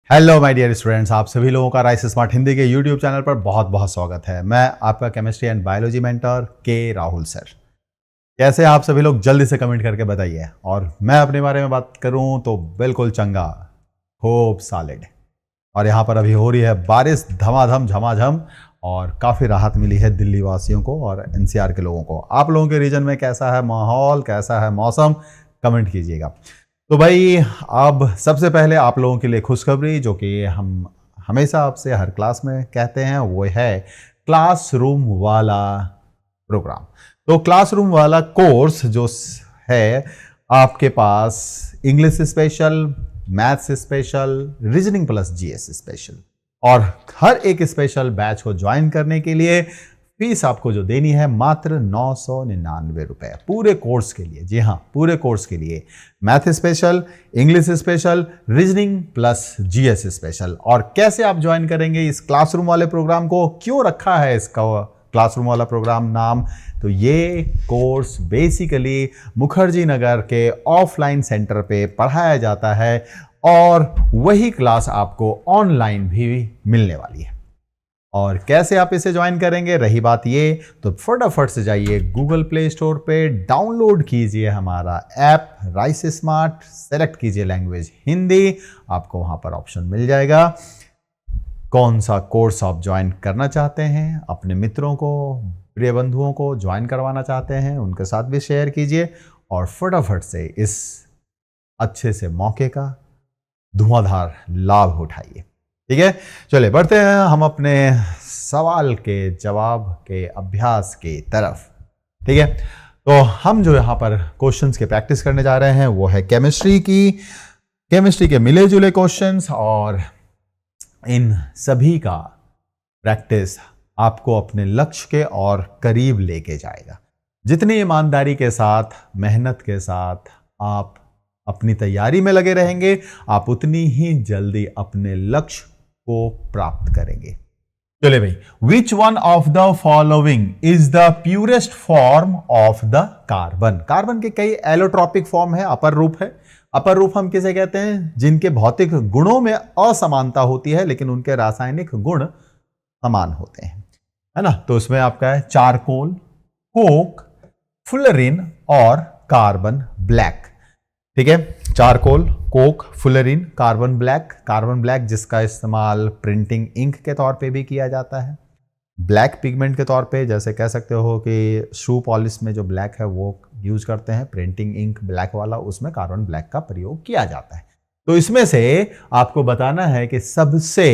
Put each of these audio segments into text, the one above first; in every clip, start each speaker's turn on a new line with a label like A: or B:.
A: Hello my dear students, आप सभी लोगों का राइस स्मार्ट हिंदी के यूट्यूब चैनल पर बहुत बहुत स्वागत है। मैं आपका केमिस्ट्री एंड बायोलॉजी मेंटर के राहुल सर। कैसे आप सभी लोग, जल्दी से कमेंट करके बताइए। और मैं अपने बारे में बात करूं तो बिल्कुल चंगा, खूब सॉलिड। और यहाँ पर अभी हो रही है बारिश धमाधम झमाझम, और काफ़ी राहत मिली है दिल्ली वासियों को और एनसीआर के लोगों को। आप लोगों के रीजन में कैसा है माहौल, कैसा है मौसम, कमेंट कीजिएगा। तो भाई, अब सबसे पहले आप लोगों के लिए खुशखबरी, जो कि हम हमेशा आपसे हर क्लास में कहते हैं, वो है क्लासरूम वाला प्रोग्राम। तो क्लासरूम वाला कोर्स जो है आपके पास English special, maths special, reasoning plus GS special, और हर एक स्पेशल बैच को ज्वाइन करने के लिए फीस आपको जो देनी है मात्र 999 रुपए पूरे कोर्स के लिए। जी हाँ, पूरे कोर्स के लिए math special, English special, reasoning plus GS special. और कैसे आप ज्वाइन करेंगे इस क्लासरूम वाले प्रोग्राम को, क्यों रखा है इसका क्लासरूम वाला प्रोग्राम नाम, तो ये कोर्स बेसिकली मुखर्जी नगर के ऑफलाइन सेंटर पे पढ़ाया जाता है, और वही क्लास आपको ऑनलाइन भी मिलने वाली है। और कैसे आप इसे ज्वाइन करेंगे, रही बात ये, तो फटाफट से जाइए गूगल प्ले स्टोर पे, डाउनलोड कीजिए हमारा ऐप राइस स्मार्ट, सेलेक्ट कीजिए लैंग्वेज हिंदी, आपको वहां पर ऑप्शन मिल जाएगा कौन सा कोर्स आप ज्वाइन करना चाहते हैं, अपने मित्रों को, प्रिय बंधुओं को ज्वाइन करवाना चाहते हैं, उनके साथ भी शेयर कीजिए, और फटाफट से इस अच्छे से मौके का धुआंधार लाभ उठाइए। ठीक है, चलिए बढ़ते हैं हम अपने सवाल के जवाब के अभ्यास की तरफ। ठीक है, तो हम जो यहाँ पर क्वेश्चंस के प्रैक्टिस करने जा रहे हैं वो है केमिस्ट्री के मिले जुले क्वेश्चंस, और इन सभी का प्रैक्टिस आपको अपने लक्ष्य के और करीब लेके जाएगा। जितनी ईमानदारी के साथ, मेहनत के साथ आप अपनी तैयारी में लगे रहेंगे, आप उतनी ही जल्दी अपने लक्ष्य को प्राप्त करेंगे। चलिए भाई, which one of the following is the purest form of the carbon. Carbon के कई एलोट्रॉपिक फॉर्म है, अपर रूप है। अपर रूप हम किसे कहते हैं, जिनके भौतिक गुणों में असमानता होती है लेकिन उनके रासायनिक गुण समान होते हैं, है ना। तो उसमें आपका है चारकोल, कोक, फुलरिन और कार्बन ब्लैक। ठीक है, charcoal, Coke, fullerene, carbon black जिसका इस्तेमाल प्रिंटिंग इंक के तौर पे भी किया जाता है, ब्लैक पिगमेंट के तौर पे, जैसे कह सकते हो कि शू पॉलिश में जो ब्लैक है वो यूज करते हैं, प्रिंटिंग इंक ब्लैक वाला, उसमें कार्बन ब्लैक का प्रयोग किया जाता है। तो इसमें से आपको बताना है कि सबसे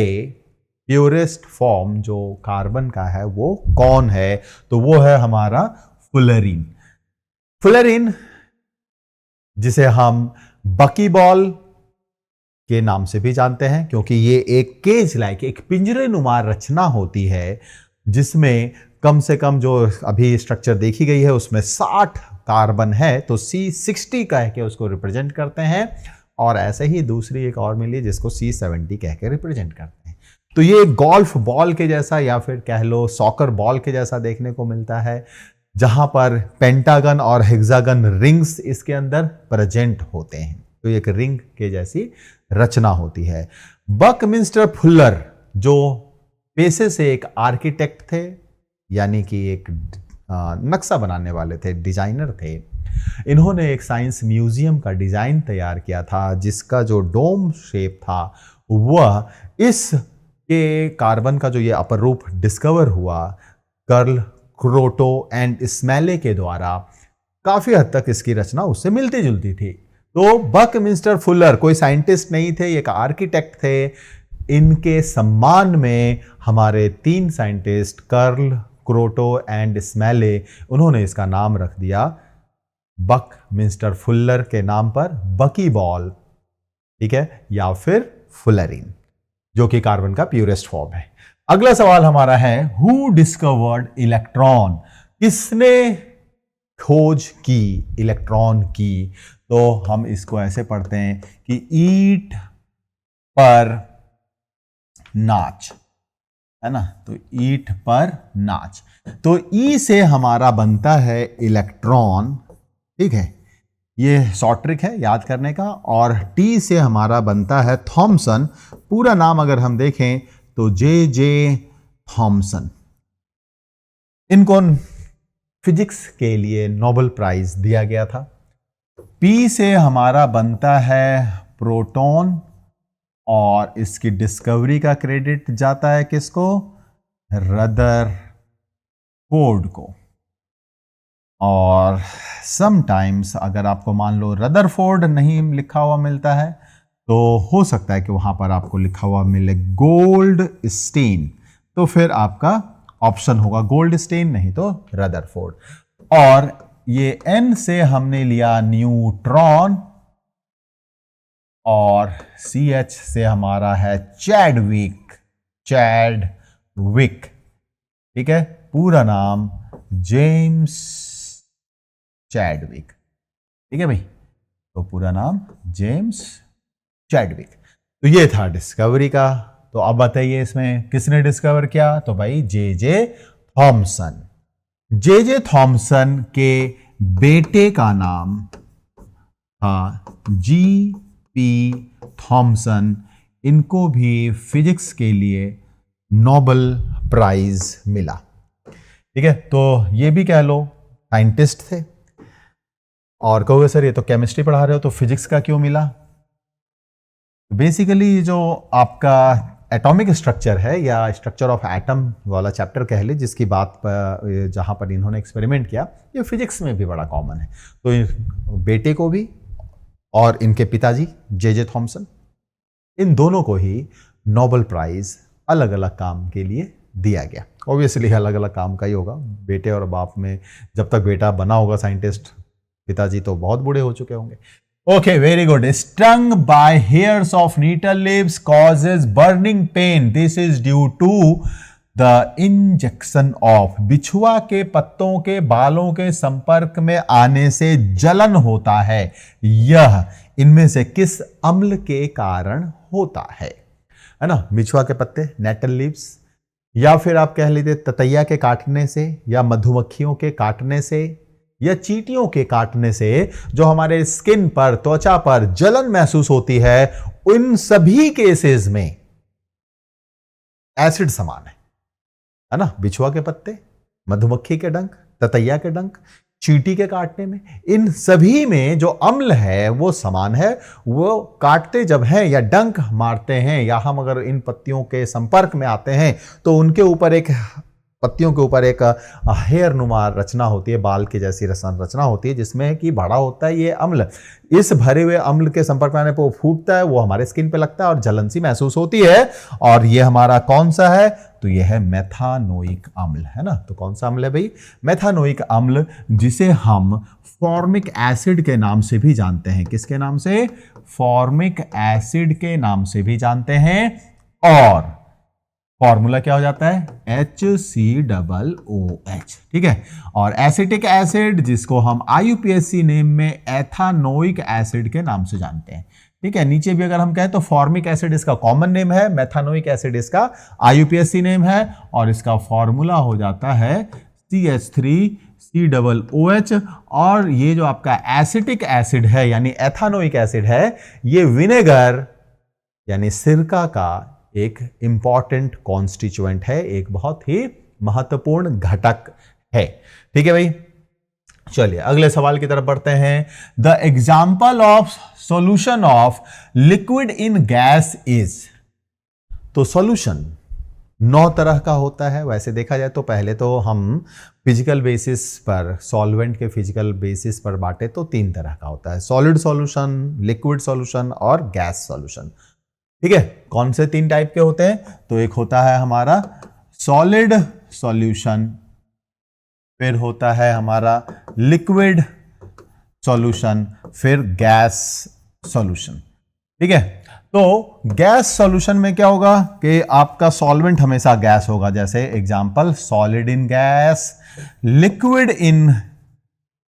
A: प्योरेस्ट फॉर्म जो कार्बन का है वो कौन है, तो वो है हमारा फुलरिन, जिसे हम बकीबॉल के नाम से भी जानते हैं, क्योंकि ये एक केज लाइक, एक पिंजरे नुमा रचना होती है, जिसमें कम से कम जो अभी स्ट्रक्चर देखी गई है उसमें 60 कार्बन है, तो C60 कह के उसको रिप्रेजेंट करते हैं, और ऐसे ही दूसरी एक और मिली जिसको C70 कह के रिप्रेजेंट करते हैं। तो ये गोल्फ बॉल के जैसा, या फिर कह लो सॉकर बॉल के जैसा देखने को मिलता है, जहां पर पेंटागन और हेक्सागन रिंग्स इसके अंदर प्रेजेंट होते हैं। तो एक रिंग के जैसी रचना होती है। बकमिंस्टर फुलर जो पेशे से एक आर्किटेक्ट थे, यानी कि एक नक्शा बनाने वाले थे, डिजाइनर थे, इन्होंने एक साइंस म्यूजियम का डिजाइन तैयार किया था, जिसका जो डोम शेप था वह इस के कार्बन का जो ये अपर रूप डिस्कवर हुआ, कर्ल, क्रोटो एंड स्मेले के द्वारा, काफी हद तक इसकी रचना उससे मिलती जुलती थी। तो बकमिंस्टर फुलर कोई साइंटिस्ट नहीं थे, एक आर्किटेक्ट थे। इनके सम्मान में हमारे 3 साइंटिस्ट, कर्ल, क्रोटो एंड स्मेले, उन्होंने इसका नाम रख दिया बकमिंस्टर फुलर के नाम पर बकीबॉल, ठीक है, या फिर फुलरिन, जो कि कार्बन का प्यूरेस्ट फॉर्म है। अगला सवाल हमारा है, हु डिस्कवर्ड इलेक्ट्रॉन, किसने खोज की इलेक्ट्रॉन की। तो हम इसको ऐसे पढ़ते हैं कि ईट पर नाच, है ना, तो ईट पर नाच, तो ई से हमारा बनता है इलेक्ट्रॉन, ठीक है। ये शॉर्ट ट्रिक है याद करने का। और टी से हमारा बनता है थॉमसन। पूरा नाम अगर हम देखें तो जे थॉमसन। इनको फिजिक्स के लिए नोबेल प्राइज दिया गया था। पी से हमारा बनता है प्रोटॉन और इसकी डिस्कवरी का क्रेडिट जाता है किसको? रदरफोर्ड को। और समटाइम्स अगर आपको मान लो रदरफोर्ड नहीं लिखा हुआ मिलता है तो हो सकता है कि वहां पर आपको लिखा हुआ मिले गोल्ड स्टेन, तो फिर आपका ऑप्शन होगा गोल्ड स्टेन, नहीं तो रदरफोर्ड। और ये एन से हमने लिया न्यूट्रॉन और सी एच से हमारा है चैडविक। ठीक है, पूरा नाम जेम्स चैडविक। ठीक है भाई, तो पूरा नाम जेम्स चैडविक। तो ये था डिस्कवरी का। तो अब बताइए इसमें किसने डिस्कवर किया? तो भाई जे थॉमसन। जे थॉमसन के बेटे का नाम था G.P. थॉमसन। इनको भी फिजिक्स के लिए नोबेल प्राइज मिला। ठीक है, तो ये भी कह लो साइंटिस्ट थे। और कहोगे सर ये तो केमिस्ट्री पढ़ा रहे हो तो फिजिक्स का क्यों मिला? बेसिकली जो आपका एटॉमिक स्ट्रक्चर है या स्ट्रक्चर ऑफ एटम वाला चैप्टर कह ले, जिसकी बात पर जहां पर इन्होंने एक्सपेरिमेंट किया, ये फिजिक्स में भी बड़ा कॉमन है। तो बेटे को भी और इनके पिताजी जे थॉमसन, इन दोनों को ही नोबेल प्राइज अलग अलग काम के लिए दिया गया। ऑब्वियसली अलग अलग काम का ही होगा। बेटे और बाप में जब तक बेटा बना होगा साइंटिस्ट, पिताजी तो बहुत बूढ़े हो चुके होंगे। Okay, very good. Stung by hairs of nettle leaves causes burning pain. This is due to the injection of. बिछुआ के पत्तों के बालों के संपर्क में आने से जलन होता है। यह इनमें से किस अम्ल के कारण होता है ना? बिछुआ के पत्ते, नेटल लीव्स, या फिर आप कह लीजिए ततैया के काटने से, या मधुमक्खियों के काटने से, या चींटियों के काटने से जो हमारे स्किन पर, त्वचा पर जलन महसूस होती है, उन सभी केसेस में एसिड समान है ना? बिछुआ के पत्ते, मधुमक्खी के डंक, ततैया के डंक, चींटी के काटने में, इन सभी में जो अम्ल है वो समान है। वो काटते जब हैं या डंक मारते हैं या हम अगर इन पत्तियों के संपर्क में आते हैं तो उनके ऊपर एक, पत्तियों के ऊपर एक हेयर नुमा रचना होती है, बाल की जैसी रचना होती है, जिसमें कि भरा होता है ये अम्ल। इस भरे हुए अम्ल के संपर्क में आने पर वो फूटता है, वो हमारे स्किन पे लगता है और जलन सी महसूस होती है। और ये हमारा कौन सा है? तो ये है मेथानोइक अम्ल, है ना? तो कौन सा अम्ल है भाई? मेथानोइक अम्ल, जिसे हम फॉर्मिक एसिड के नाम से भी जानते हैं। किसके नाम से? फॉर्मिक एसिड के नाम से भी जानते हैं। और फॉर्मूला क्या हो जाता है? HCOOH। ठीक है, और एसिटिक एसिड जिसको हम IUPAC नेम में एथानोइक एसिड के नाम से जानते हैं। ठीक है, नीचे भी अगर हम कहें तो फॉर्मिक एसिड इसका कॉमन नेम है, मेथानोइक एसिड इसका IUPAC नेम है, और इसका फॉर्मूला हो जाता है CH3COOH। और ये जो आपका एसिटिक एसिड है यानी एथानोइक एसिड है, ये विनेगर यानी सिरका का एक इंपॉर्टेंट कॉन्स्टिट्यूएंट है, एक बहुत ही महत्वपूर्ण घटक है। ठीक है भाई, चलिए अगले सवाल की तरफ बढ़ते हैं। The example of solution of liquid in gas is. तो सॉल्यूशन 9 तरह का होता है। वैसे देखा जाए तो पहले तो हम फिजिकल बेसिस पर, सॉल्वेंट के फिजिकल बेसिस पर बांटे तो 3 तरह का होता है, सॉलिड सॉल्यूशन, लिक्विड सॉल्यूशन और गैस सॉल्यूशन। ठीक है, कौन से 3 टाइप के होते हैं? तो एक होता है हमारा सॉलिड सॉल्यूशन, फिर होता है हमारा लिक्विड सॉल्यूशन, फिर गैस सॉल्यूशन। ठीक है, तो गैस सॉल्यूशन में क्या होगा कि आपका सॉल्वेंट हमेशा गैस होगा। जैसे example, solid in gas, liquid in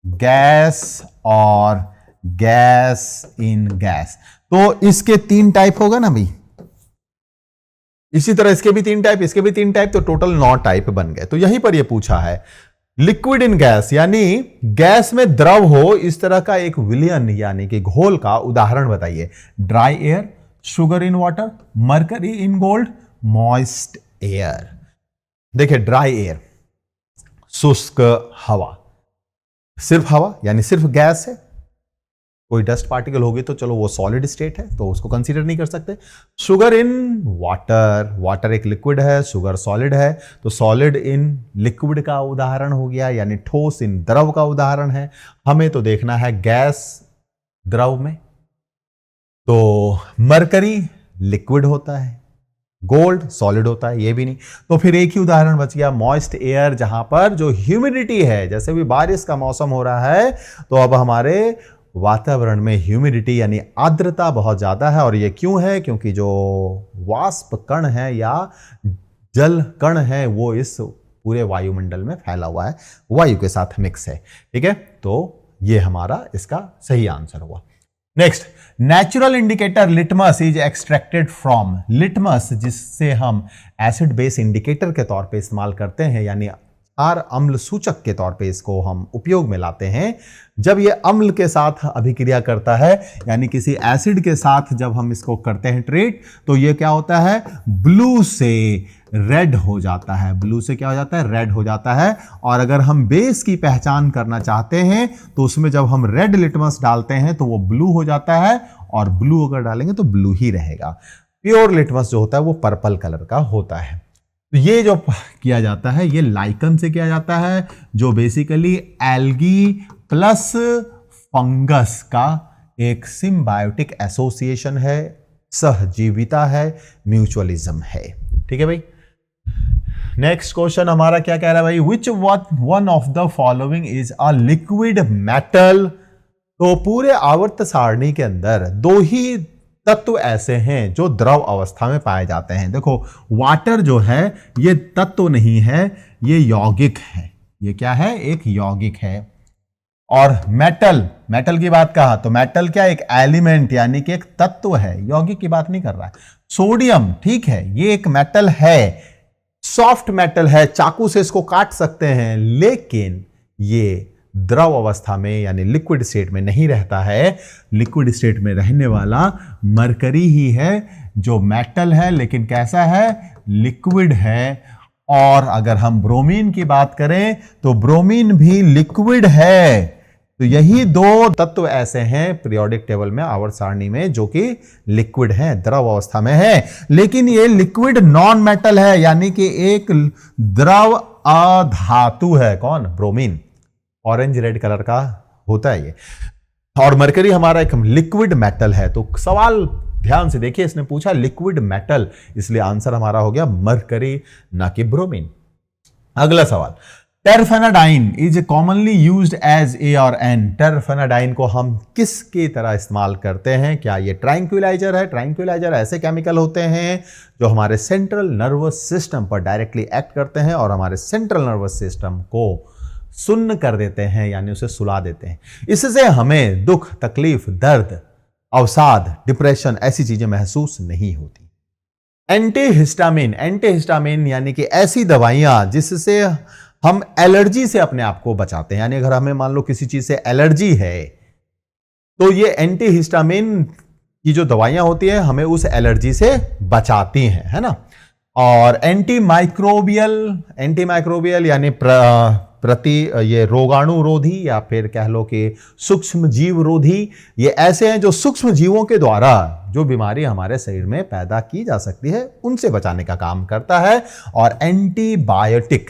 A: gas और गैस इन गैस। तो इसके 3 टाइप होगा ना भाई। इसी तरह इसके भी 3 टाइप, इसके भी 3 टाइप, तो टोटल 9 टाइप बन गए। तो यहीं पर ये पूछा है, लिक्विड इन गैस यानी गैस में द्रव हो इस तरह का एक विलयन यानी कि घोल का उदाहरण बताइए। Dry air, sugar in water, mercury in gold, moist air. देखिए ड्राई एयर शुष्क हवा, सिर्फ हवा यानी सिर्फ गैस है, कोई डस्ट पार्टिकल होगी तो चलो वो सॉलिड स्टेट है तो उसको कंसीडर नहीं कर सकते। शुगर इन वाटर, वाटर एक लिक्विड है, शुगर सॉलिड है, तो सॉलिड इन लिक्विड का उदाहरण हो गया यानी ठोस इन द्रव का उदाहरण है। हमें तो देखना है गैस द्रव में, तो मरकरी लिक्विड होता है, गोल्ड सॉलिड होता है, ये भी नहीं। तो फिर एक ही उदाहरण बच गया मॉइस्ट एयर, जहां पर जो ह्यूमिडिटी है, जैसे भी बारिश का मौसम हो रहा है तो अब हमारे वातावरण में ह्यूमिडिटी यानी आर्द्रता बहुत ज्यादा है। और ये क्यों है? क्योंकि जो वाष्प कण है या जल कण है वो इस पूरे वायुमंडल में फैला हुआ है, वायु के साथ मिक्स है। ठीक है, तो ये हमारा इसका सही आंसर हुआ। Next, natural indicator litmus is extracted from. Litmus जिससे हम एसिड बेस इंडिकेटर के तौर पे इस्तेमाल करते हैं यानी क्षार अम्ल सूचक के तौर पे इसको हम उपयोग में लाते हैं। जब ये अम्ल के साथ अभिक्रिया करता है यानी किसी एसिड के साथ जब हम इसको करते हैं ट्रीट, तो ये क्या होता है? ब्लू से रेड हो जाता है। ब्लू से क्या हो जाता है? रेड हो जाता है। और अगर हम बेस की पहचान करना चाहते हैं तो उसमें जब हम रेड लिटमस डालते हैं तो वो ब्लू हो जाता है, और ब्लू अगर डालेंगे तो ब्लू ही रहेगा। प्योर लिटमस जो होता है वो पर्पल कलर का होता है। तो ये जो किया जाता है ये लाइकन से किया जाता है, जो बेसिकली एल्गी प्लस फंगस का एक सिम्बायोटिक एसोसिएशन है, सहजीविता है, म्यूचुअलिज्म है। ठीक है भाई। नेक्स्ट क्वेश्चन हमारा क्या कह रहा है भाई? Which one of the following is a liquid metal. तो पूरे आवर्त सारणी के अंदर दो ही तत्व ऐसे हैं जो द्रव अवस्था में पाए जाते हैं। देखो वाटर जो है ये तत्व नहीं है, ये यौगिक है। ये क्या है? एक यौगिक है। और मेटल, मेटल की बात कहा तो मेटल क्या? एक एलिमेंट यानी कि एक तत्व है, यौगिक की बात नहीं कर रहा है। सोडियम ठीक है, ये एक मेटल है, सॉफ्ट मेटल है, चाकू से इसको काट सकते हैं, लेकिन ये द्रव अवस्था में यानी लिक्विड स्टेट में नहीं रहता है। लिक्विड स्टेट में रहने वाला मरकरी ही है जो मेटल है, लेकिन कैसा है? लिक्विड है। और अगर हम ब्रोमीन की बात करें तो ब्रोमीन भी लिक्विड है। तो यही दो तत्व ऐसे हैं पीरियोडिक टेबल में, आवर्त सारणी में, जो कि लिक्विड हैं, द्रव अवस्था में है। लेकिन ये लिक्विड नॉन मेटल है यानी कि एक द्रव अधातु है। कौन? ब्रोमीन। ऑरेंज रेड कलर का होता है ये। और मरकरी हमारा एक लिक्विड मेटल है। तो सवाल ध्यान से देखिए, इसने पूछा लिक्विड मेटल, इसलिए आंसर हमारा हो गया मरकरी, ना कि ब्रोमीन। अगला सवाल, terfenadine is commonly used as a और एन। टेरफेनाडाइन को हम किसकी तरह इस्तेमाल करते हैं? क्या ये ट्रैंक्विलाइजर है? ट्रैंक्विलाइजर ऐसे केमिकल होते हैं जो हमारे सेंट्रल नर्वस सिस्टम पर डायरेक्टली एक्ट करते हैं और हमारे सेंट्रल नर्वस सिस्टम को सुन्न कर देते हैं यानी उसे सुला देते हैं। इससे हमें दुख, तकलीफ, दर्द, अवसाद, डिप्रेशन ऐसी चीजें महसूस नहीं होती। एंटीहिस्टामिन, एंटीहिस्टामिन यानी कि ऐसी दवाइयां जिससे हम एलर्जी से अपने आप को बचाते हैं। यानी अगर हमें मान लो किसी चीज से एलर्जी है तो ये एंटीहिस्टामिन की जो दवाइयां होती है हमें उस एलर्जी से बचाती हैं, है ना। और एंटीमाइक्रोबियल, एंटीमाइक्रोबियल यानी ये रोगाणुरोधी या फिर कह लो कि सूक्ष्म जीव रोधी, ये ऐसे हैं जो सूक्ष्म जीवों के द्वारा जो बीमारी हमारे शरीर में पैदा की जा सकती है उनसे बचाने का काम करता है। और एंटीबायोटिक,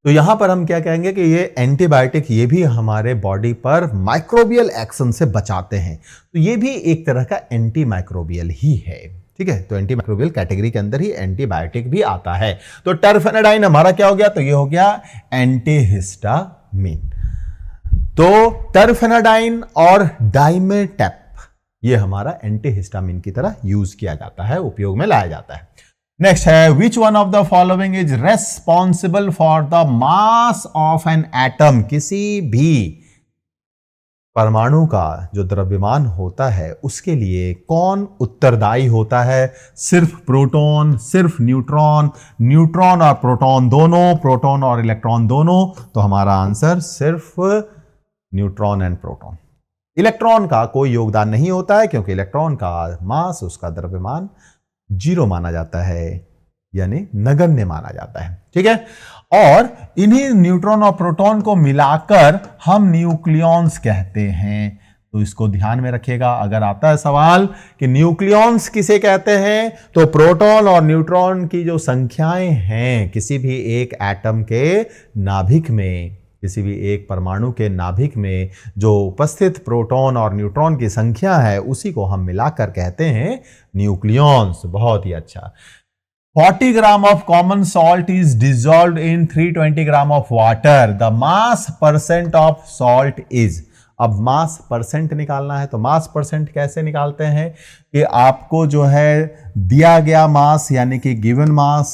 A: तो यहां पर हम क्या कहेंगे कि ये एंटीबायोटिक ये भी हमारे बॉडी पर माइक्रोबियल एक्शन से बचाते हैं। तो ये भी एक तरह का एंटीमाइक्रोबियल ही है। ठीक है, तो एंटीमाइक्रोबियल कैटेगरी के अंदर ही एंटीबायोटिक भी आता है। तो टेरफेनाडाइन हमारा क्या हो गया? तो ये हो गया एंटीहिस्टामिन। तो टेरफेनाडाइन और डाइमेटेप ये हमारा एंटीहिस्टामिन की तरह यूज किया जाता है, उपयोग में लाया जाता है। नेक्स्ट है, which one of the following is responsible for the mass of an atom. किसी भी परमाणु का जो द्रव्यमान होता है उसके लिए कौन उत्तरदायी होता है? सिर्फ प्रोटॉन, सिर्फ न्यूट्रॉन, न्यूट्रॉन और प्रोटॉन दोनों, प्रोटॉन और इलेक्ट्रॉन दोनों? तो हमारा आंसर सिर्फ न्यूट्रॉन एंड प्रोटॉन। इलेक्ट्रॉन का कोई योगदान नहीं होता है क्योंकि इलेक्ट्रॉन का मास, उसका द्रव्यमान 0 माना जाता है, यानी नगण्य माना जाता है। ठीक है, और इन्हीं न्यूट्रॉन और प्रोटॉन को मिलाकर हम न्यूक्लियॉन्स कहते हैं। तो इसको ध्यान में रखिएगा, अगर आता है सवाल कि न्यूक्लियॉन्स किसे कहते हैं, तो प्रोटॉन और न्यूट्रॉन की जो संख्याएं हैं किसी भी एक एटम के नाभिक में, किसी भी एक परमाणु के नाभिक में जो उपस्थित प्रोटॉन और न्यूट्रॉन की संख्या है उसी को हम मिलाकर कहते हैं न्यूक्लियॉन्स। बहुत ही अच्छा। 40 ग्राम of common salt is dissolved in 320 gram of water. The mass percent of salt is. अब मास परसेंट निकालना है, तो मास परसेंट कैसे निकालते हैं कि आपको जो है दिया गया मास, यानी कि गिवन मास,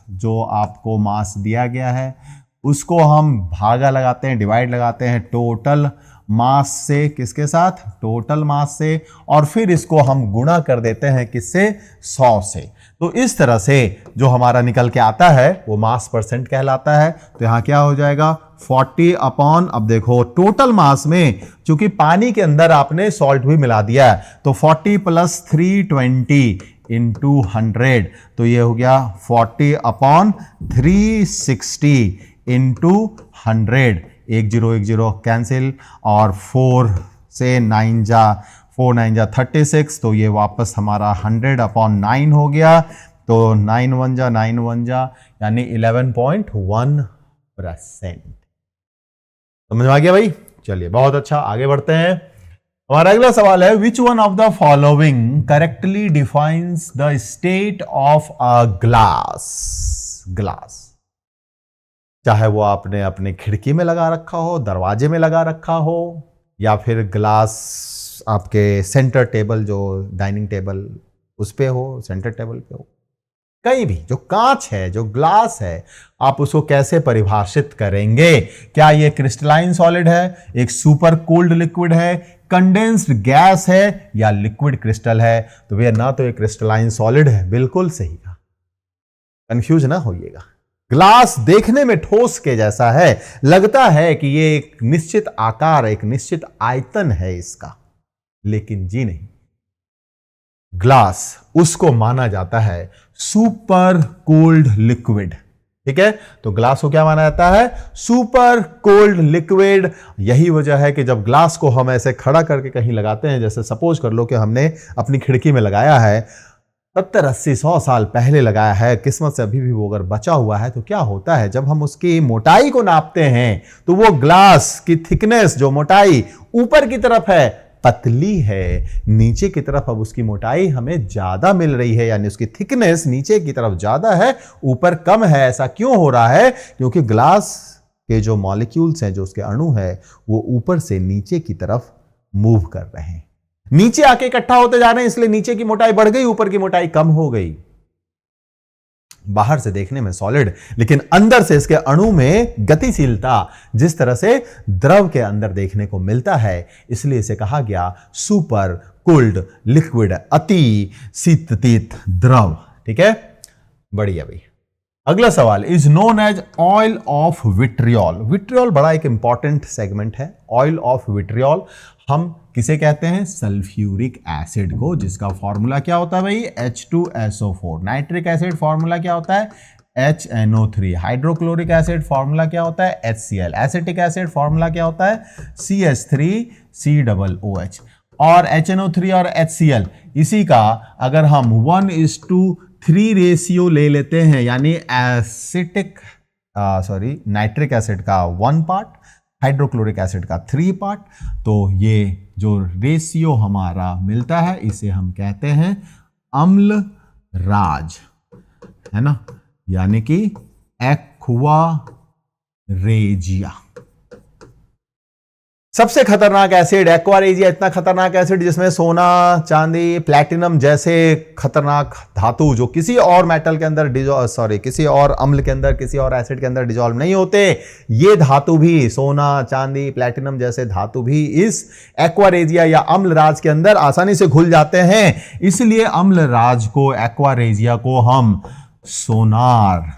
A: जो आपको मास दिया गया है उसको हम भागा लगाते हैं, डिवाइड लगाते हैं टोटल मास से, किसके साथ? टोटल मास से, और फिर इसको हम गुणा कर देते हैं किससे? 100 से। तो इस तरह से जो हमारा निकल के आता है वो मास परसेंट कहलाता है। तो यहां क्या हो जाएगा? 40 अपॉन, अब देखो टोटल मास में चूंकि पानी के अंदर आपने सॉल्ट भी मिला दिया है, तो 40 प्लस 320 इंटू 100, तो ये हो गया 40 अपॉन 360 इंटू 100। 1010 कैंसिल, और 4 से 9 जा 4 9 जा 36, तो ये वापस हमारा 100 अपॉन 9 हो गया। तो 9 1 जा 9 1 जा, यानी 11.1%। समझ में आ गया भाई? चलिए बहुत अच्छा, आगे बढ़ते हैं। हमारा अगला सवाल है, which one of the following correctly defines the state of a glass? Glass, चाहे वो आपने अपने खिड़की में लगा रखा हो, दरवाजे में लगा रखा हो, या फिर ग्लास आपके सेंटर टेबल, जो डाइनिंग टेबल उस पे हो, सेंटर टेबल पे हो, कहीं भी जो कांच है, जो ग्लास है, आप उसको कैसे परिभाषित करेंगे? क्या ये क्रिस्टलाइन सॉलिड है, एक सुपर कोल्ड लिक्विड है, कंडेंस्ड गैस है, या लिक्विड क्रिस्टल है? तो भैया ना तो ये क्रिस्टलाइन सॉलिड है, बिल्कुल सही कहा, कंफ्यूज ना होइएगा। ग्लास देखने में ठोस के जैसा है, लगता है कि ये एक निश्चित आकार, एक निश्चित आयतन है इसका, लेकिन जी नहीं, ग्लास उसको माना जाता है सुपर कोल्ड लिक्विड। ठीक है, तो ग्लास को क्या माना जाता है? Super cold liquid. यही वजह है कि जब ग्लास को हम ऐसे खड़ा करके कहीं लगाते हैं, जैसे सपोज कर लो कि हमने अपनी खिड़की में लगाया है, 70 80 100 साल पहले लगाया है, किस्मत से अभी भी वो अगर बचा हुआ है, तो क्या होता है जब हम उसकी मोटाई को नापते हैं तो वो ग्लास की थिकनेस, जो मोटाई ऊपर की तरफ है पतली है, नीचे की तरफ अब उसकी मोटाई हमें ज्यादा मिल रही है, यानी उसकी थिकनेस नीचे की तरफ ज्यादा है, ऊपर कम है। ऐसा क्यों हो रहा है? क्योंकि ग्लास के जो मॉलिक्यूल्स हैं, जो उसके अणु है, वो ऊपर से नीचे की तरफ मूव कर रहे हैं, नीचे आके इकट्ठा होते जा रहे हैं, इसलिए नीचे की मोटाई बढ़ गई, ऊपर की मोटाई कम हो गई। बाहर से देखने में सॉलिड, लेकिन अंदर से इसके अणु में गतिशीलता जिस तरह से द्रव के अंदर देखने को मिलता है, इसलिए इसे कहा गया सुपर कोल्ड लिक्विड, अति शीततीत द्रव। ठीक है, बढ़िया भाई। अगला सवाल, is known as oil of vitriol. Vitriol बड़ा एक इंपॉर्टेंट सेगमेंट है। ऑयल ऑफ विट्रियोल हम किसे कहते हैं? सल्फ्यूरिक एसिड को, जिसका फॉर्मूला क्या होता है भाई? H2SO4। नाइट्रिक एसिड फॉर्मूला क्या होता है? HNO3। हाइड्रोक्लोरिक एसिड फॉर्मूला क्या होता है? HCl। एसिटिक एसिड फॉर्मूला क्या होता है? CH3COOH। और HNO3 और HCl, इसी का अगर हम 1:3 रेशियो ले लेते हैं, यानी नाइट्रिक एसिड का 1 पार्ट, हाइड्रोक्लोरिक एसिड का 3 पार्ट, तो ये जो रेशियो हमारा मिलता है इसे हम कहते हैं अम्ल राज, है ना, यानी कि एक्वा रेजिया। सबसे खतरनाक एसिड एक्वारेजिया, इतना खतरनाक एसिड जिसमें सोना, चांदी, प्लैटिनम जैसे खतरनाक धातु जो किसी और मेटल के अंदर किसी और अम्ल के अंदर, किसी और एसिड के अंदर डिजॉल्व नहीं होते, ये धातु भी, सोना, चांदी, प्लैटिनम जैसे धातु भी इस एक्वारेजिया या अम्ल राज के अंदर आसानी से घुल जाते हैं। इसलिए अम्ल राज को, एक्वारेजिया को हम सोनार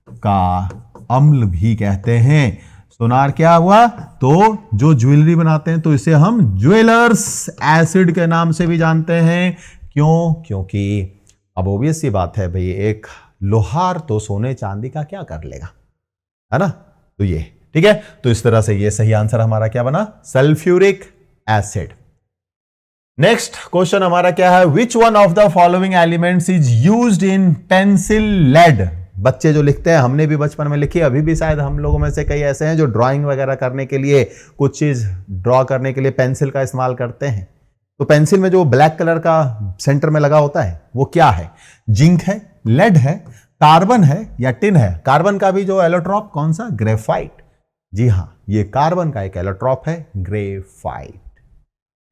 A: का अम्ल भी कहते हैं। सोनार क्या हुआ? तो जो ज्वेलरी बनाते हैं तो इसे हम ज्वेलर्स एसिड के नाम से भी जानते हैं। क्यों? क्योंकि अब ऑब्वियस सी बात है भाई, एक लोहार तो सोने चांदी का क्या कर लेगा, है ना? तो ये ठीक है। तो इस तरह से ये सही आंसर हमारा क्या बना? Sulphuric acid. नेक्स्ट क्वेश्चन हमारा क्या है? Which one of the following elements is used in pencil lead? बच्चे जो लिखते हैं, हमने भी बचपन में लिखी, अभी भी शायद हम लोगों में से कई ऐसे हैं जो ड्राइंग वगैरह करने के लिए, कुछ चीज ड्रॉ करने के लिए पेंसिल का इस्तेमाल करते हैं। तो पेंसिल में जो ब्लैक कलर का सेंटर में लगा होता है वो क्या है? जिंक है, लेड है, कार्बन है या टिन है? कार्बन का भी जो एलोट्रॉप कौन सा? ग्रेफाइट। जी हां, ये कार्बन का एक एलोट्रॉप है, ग्रेफाइट।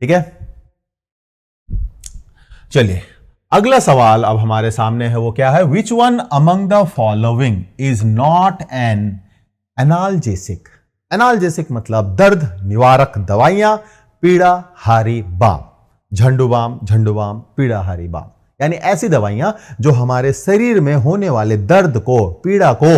A: ठीक है, चलिए अगला सवाल अब हमारे सामने है, वो क्या है? Which one among the following is not an analgesic? Analgesic मतलब दर्द निवारक दवाइयां, पीड़ा हारी बाम, झंडू बाम, पीड़ा हारी बाम, यानी ऐसी दवाइयां जो हमारे शरीर में होने वाले दर्द को, पीड़ा को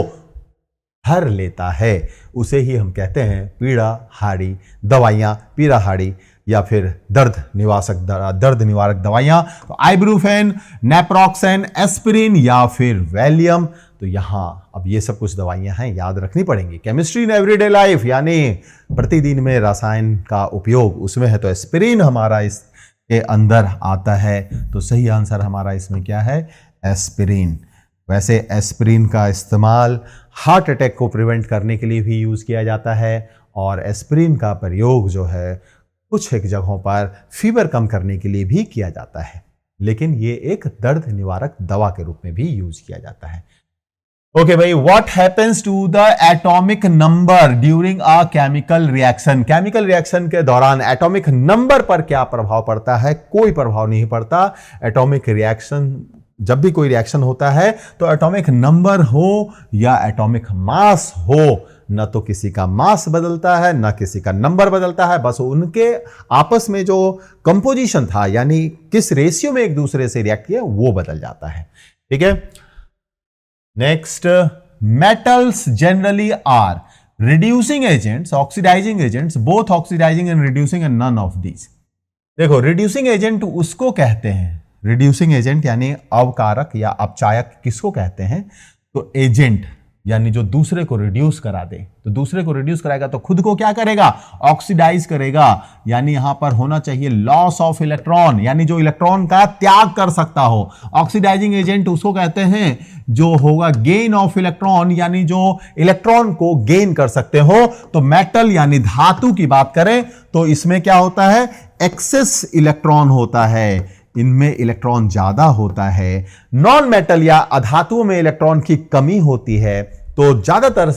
A: हर लेता है, उसे ही हम कहते हैं पीड़ा हारी दवाइयां, पीड़ा हारी या फिर दर्द निवारक दवाइयां। तो आइब्रूफेन, नेप्रोक्सेन, एस्पिरिन या फिर वैलियम। तो यहां अब ये सब कुछ दवाइयां हैं, याद रखनी पड़ेंगी। केमिस्ट्री इन एवरीडे लाइफ यानी प्रतिदिन में रसायन का उपयोग, उसमें है तो एस्पिरिन हमारा इसके अंदर आता है। तो सही आंसर हमारा इसमें क्या है? एस्पिरिन। वैसे एस्पिरिन का इस्तेमाल हार्ट अटैक को प्रिवेंट करने के लिए भी यूज किया जाता है, और एस्पिरिन का प्रयोग जो है कुछ एक जगहों पर फीवर कम करने के लिए भी किया जाता है, लेकिन ये एक दर्द निवारक दवा के रूप में भी यूज किया जाता है। ओके भाई, what happens to the atomic number during a chemical reaction? Chemical reaction के दौरान एटॉमिक नंबर पर क्या प्रभाव पड़ता है? कोई प्रभाव नहीं पड़ता। एटॉमिक रिएक्शन, जब भी कोई रिएक्शन होता है तो एटॉमिक नंबर हो या एटॉमिक मास हो, न तो किसी का मास बदलता है न किसी का नंबर बदलता है, बस उनके आपस में जो कंपोजिशन था, यानी किस रेशियो में एक दूसरे से रिएक्ट किया, वो बदल जाता है। ठीक है, next, metals generally are reducing agents, oxidising agents, both oxidising and reducing and none of these. देखो, रिड्यूसिंग एजेंट उसको कहते हैं, रिड्यूसिंग एजेंट यानी अवकारक या अपचायक किसको कहते हैं? तो एजेंट यानी जो दूसरे को रिड्यूस करा दे, तो दूसरे को रिड्यूस कराएगा तो खुद को क्या करेगा? ऑक्सीडाइज करेगा। यानी यहां पर होना चाहिए लॉस ऑफ इलेक्ट्रॉन, यानी जो इलेक्ट्रॉन का त्याग कर सकता हो। ऑक्सीडाइजिंग एजेंट उसको कहते हैं जो होगा गेन ऑफ इलेक्ट्रॉन, यानी जो इलेक्ट्रॉन को गेन कर सकते हो। तो मेटल यानी धातु की बात करें तो इसमें क्या होता है? एक्सेस इलेक्ट्रॉन होता है, इनमें इलेक्ट्रॉन ज्यादा होता है। नॉन मेटल या अधातुओं में इलेक्ट्रॉन की कमी होती है। तो ज्यादातर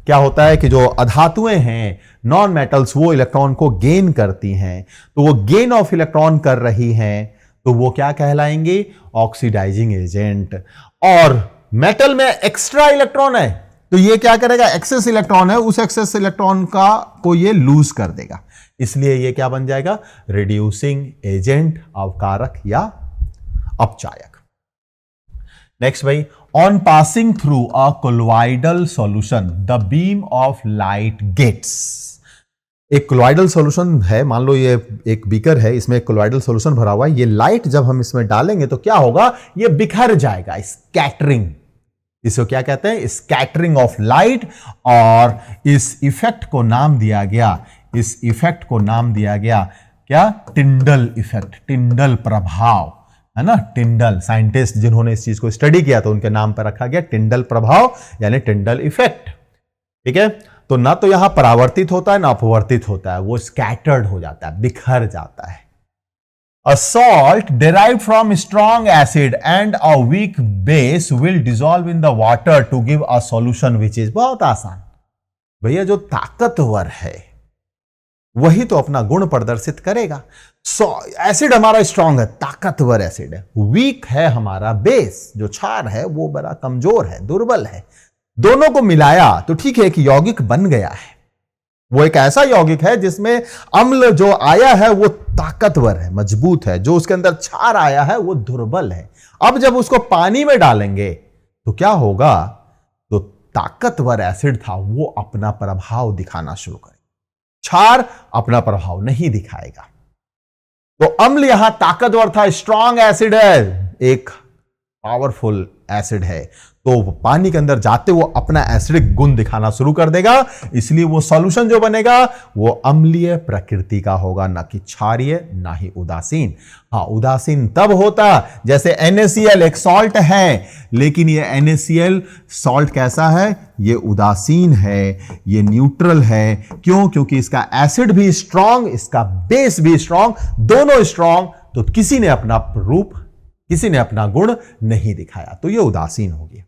A: क्या होता है कि जो अधातुएं हैं, नॉन मेटल्स, वो इलेक्ट्रॉन को गेन करती हैं। तो वो गेन ऑफ इलेक्ट्रॉन कर रही हैं तो वो क्या कहलाएंगे? Oxidising agent. और मेटल में एक्स्ट्रा इलेक्ट्रॉन है तो ये क्या करेगा? एक्सेस इलेक्ट्रॉन है, उस एक्सेस इलेक्ट्रॉन को ये लूज कर देगा, इसलिए ये क्या बन जाएगा? रिड्यूसिंग एजेंट, अवकारक या अपचायक। नेक्स्ट भाई, on passing through a colloidal solution the beam of light gets. एक कोलॉइडल सॉल्यूशन है, मान लो ये एक बीकर है, इसमें एक कोलॉइडल सॉल्यूशन भरा हुआ है। ये लाइट जब हम इसमें डालेंगे तो क्या होगा? ये बिखर जाएगा, स्कैटरिंग। इसको क्या कहते हैं? Scattering of light. और इस इफेक्ट को नाम दिया गया, इस इफेक्ट को नाम दिया गया क्या? टिंडल इफेक्ट, टिंडल प्रभाव, है ना? टिंडल साइंटिस्ट जिन्होंने इस चीज को स्टडी किया तो उनके नाम पर रखा गया टिंडल प्रभाव यानी टिंडल इफेक्ट। ठीक है, तो ना तो यहां परावर्तित होता है ना अपवर्तित होता है, वो स्कैटर्ड हो जाता है, बिखर जाता है। A salt derived from strong acid and a weak base will dissolve in the water to give a solution which is, बहुत आसान भैया, जो ताकतवर है वही तो अपना गुण प्रदर्शित करेगा। एसिड हमारा स्ट्रांग है, ताकतवर एसिड है। वीक है हमारा बेस, जो क्षार है वो बड़ा कमजोर है, दुर्बल है। दोनों को मिलाया तो ठीक है, एक यौगिक बन गया है। वो एक ऐसा यौगिक है जिसमें अम्ल जो आया है वो ताकतवर है, मजबूत है। जो उसके अंदर क्षार आया है वो दुर्बल है। अब जब उसको पानी में डालेंगे तो क्या होगा? तो ताकतवर एसिड था वो अपना प्रभाव दिखाना शुरू करेगा, क्षार अपना प्रभाव नहीं दिखाएगा। तो अम्ल यहां ताकतवर था, स्ट्रांग एसिड है, एक पावरफुल एसिड है। तो पानी के अंदर जाते वो अपना एसिडिक गुण दिखाना शुरू कर देगा, इसलिए वो सॉल्यूशन जो बनेगा वो अम्लीय प्रकृति का होगा, ना कि क्षारीय, ना ही उदासीन। हाँ, उदासीन तब होता जैसे NaCl एक सॉल्ट है, लेकिन ये NaCl सॉल्ट कैसा है? ये उदासीन है, ये न्यूट्रल है। क्यों? क्योंकि इसका एसिड भी स्ट्रांग, इसका बेस भी स्ट्रांग, दोनों स्ट्रांग। तो किसी ने अपना रूप, किसी ने अपना गुण नहीं दिखाया, तो ये उदासीन हो गया।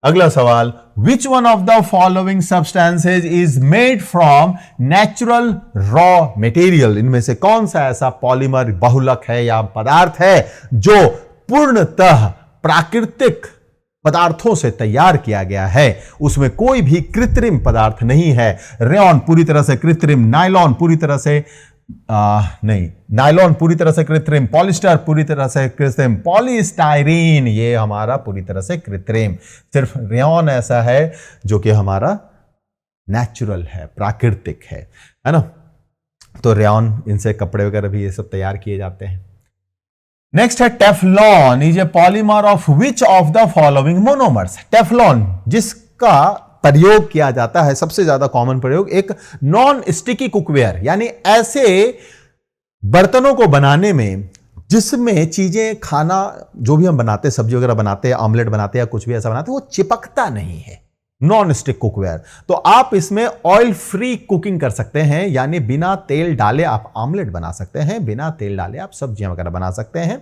A: अगला सवाल, विच one of the following substances is made from natural raw material? इनमें से कौन सा ऐसा पॉलीमर, बहुलक है या पदार्थ है जो पूर्णतः प्राकृतिक पदार्थों से तैयार किया गया है, उसमें कोई भी कृत्रिम पदार्थ नहीं है। रेयॉन पूरी तरह से कृत्रिम, नायलॉन पूरी तरह से नहीं, नायलॉन पूरी तरह से कृत्रिम, पॉलिस्टर पूरी तरह से कृत्रिम, पॉलीस्टाइरीन ये हमारा पूरी तरह से कृत्रिम। सिर्फ रेयॉन ऐसा है जो कि हमारा नेचुरल है, प्राकृतिक है ना। तो रेयॉन, इनसे कपड़े वगैरह भी ये सब तैयार किए जाते हैं। नेक्स्ट है Teflon is a polymer of which of the following monomers? Teflon जिसका प्रयोग किया जाता है, सबसे ज्यादा कॉमन प्रयोग, एक नॉन स्टिकी कुकवेयर, यानी ऐसे बर्तनों को बनाने में जिसमें चीजें, खाना जो भी हम बनाते हैं, सब्जी वगैरह बनाते हैं, ऑमलेट बनाते हैं या कुछ भी ऐसा बनाते हैं, वो चिपकता नहीं है। Non stick cookware. तो आप इसमें ऑयल फ्री कुकिंग कर सकते हैं, यानी बिना तेल डाले आप ऑमलेट बना सकते हैं, बिना तेल डाले आप सब्जियां वगैरह बना सकते हैं।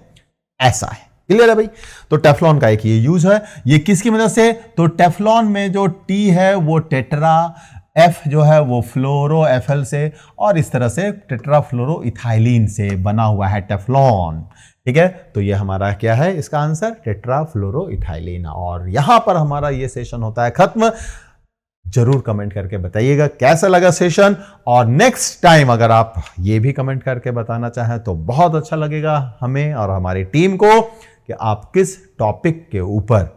A: ऐसा है, क्लियर है भाई? तो टेफ्लॉन का एक ये यूज है। ये किसकी मदद से? तो टेफ्लॉन में जो टी है वो टेट्रा, एफ जो है वो फ्लोरो एफएल से, और इस तरह से टेट्रा फ्लोरो इथाइलिन से बना हुआ है टेफ्लॉन। ठीक है, तो ये हमारा क्या है इसका आंसर? टेट्रा फ्लोरो इथाइलिन। और यहां पर हमारा ये सेशन होता है खत्म। जरूर कमेंट करके बताइएगा कैसा लगा सेशन, और नेक्स्ट टाइम अगर आप ये भी कमेंट करके बताना चाहें तो बहुत अच्छा लगेगा हमें और हमारी टीम को कि आप किस टॉपिक के ऊपर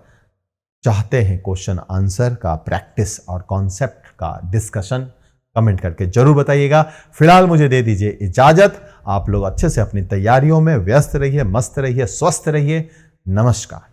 A: चाहते हैं क्वेश्चन आंसर का प्रैक्टिस और कॉन्सेप्ट का डिस्कशन। कमेंट करके जरूर बताइएगा। फिलहाल मुझे दे दीजिए इजाजत। आप लोग अच्छे से अपनी तैयारियों में व्यस्त रहिए, मस्त रहिए, स्वस्थ रहिए। नमस्कार।